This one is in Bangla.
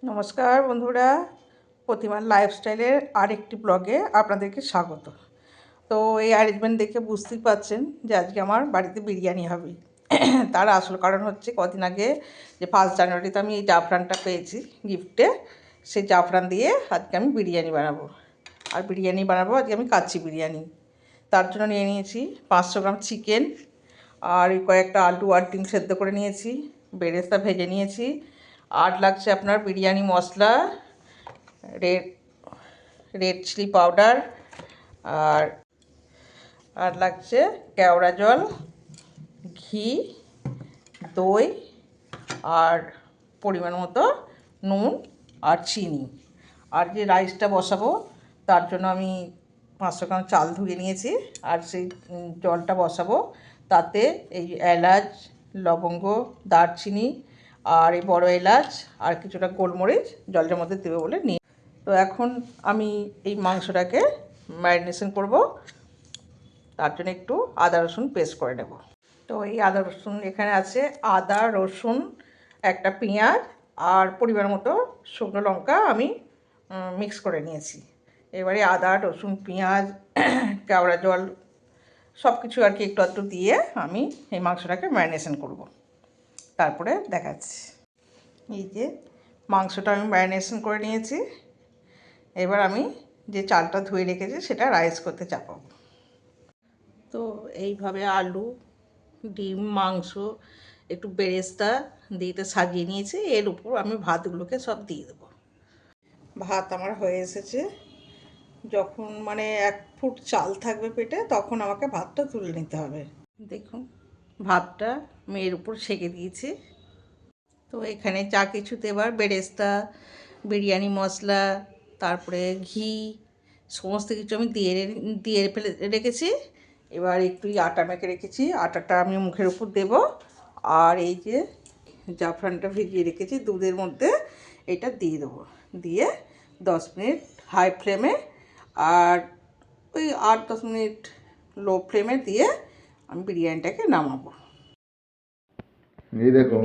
নমস্কার বন্ধুরা, প্রতিমার লাইফস্টাইলের আরেকটি ব্লগে আপনাদেরকে স্বাগত। তো এই অ্যারেঞ্জমেন্ট দেখে বুঝতেই পারছেন যে আজকে আমার বাড়িতে বিরিয়ানি হবে। তার আসল কারণ হচ্ছে কদিন আগে যে 1 জানুয়ারিতে আমি এই জাফরানটা পেয়েছি গিফটে, সেই জাফরান দিয়ে আজকে আমি বিরিয়ানি বানাবো। আর বিরিয়ানি বানাবো আজকে আমি কাচ্চি বিরিয়ানি। তার জন্য নিয়ে নিয়েছি 500 গ্রাম চিকেন, আর এই কয়েকটা আলু আর ডিম সেদ্ধ করে নিয়েছি, বেরেস্তা ভেজে নিয়েছি। আর লাগছে আপনার বিরিয়ানি মশলা, রেড রেড চিলি পাউডার, আর আর লাগছে কেওড়া জল, ঘি, দই, আর পরিমাণ মতো নুন আর চিনি। আর যে রাইসটা বসাবো তার জন্য আমি 500 গ্রাম চাল ধুয়ে নিয়েছি, আর সেই জলটা বসাবো। তাতে এই এলাচ, লবঙ্গ, দারচিনি আর এই বড় এলাচ আর কিছুটা গোলমরিচ জলটার মধ্যে দেবো বলে নিয়ে। তো এখন আমি এই মাংসটাকে ম্যারিনেশন করব। তার জন্য একটু আদা রসুন পেস্ট করে নেব। তো এই আদা রসুন এখানে আছে আদা, রসুন, একটা পেঁয়াজ আর পরিমাণ মতো শুকনো লঙ্কা আমি মিক্স করে নিয়েছি। এবারে আদা, রসুন, পেঁয়াজ, কেওড়া জল সব কিছু আর কি একটু একটু দিয়ে আমি এই মাংসটাকে ম্যারিনেশন করব। তারপরে দেখাচ্ছি। এই যে মাংসটা আমি ম্যারিনেশন করে নিয়েছি। এবার আমি যে চালটা ধুয়ে রেখেছি সেটা রাইস করতে চাপাবো। তো এইভাবে আলু, ডিম, মাংস, একটু বেরেস্তা দিয়ে সাজিয়ে নিয়েছি। এর উপর আমি ভাতগুলোকে সব দিয়ে দেবো। ভাত আমার হয়ে এসেছে। যখন 1 ফুট চাল থাকবে পেটে তখন আমাকে ভাতটা তুলে নিতে হবে। দেখুন ভাতটা আমি এর উপর সেঁকে দিয়েছি। তো এখানে যা কিছু দেবার, বেরেস্তা, বিরিয়ানি মশলা, তারপরে ঘি, সমস্ত কিছু আমি দিয়ে ফেলে রেখেছি। এবার একটু আটা মেখে রেখেছি, আটাটা আমি মুখের উপর দেব। আর এই যে জাফরানটা ভিজিয়ে রেখেছি দুধের মধ্যে, এটা দিয়ে দেবো। দিয়ে 10 মিনিট হাই ফ্লেমে আর ওই 8-10 মিনিট লো ফ্লেমে দিয়ে আমি বিরিয়ানিটাকে নামাবো। এই দেখো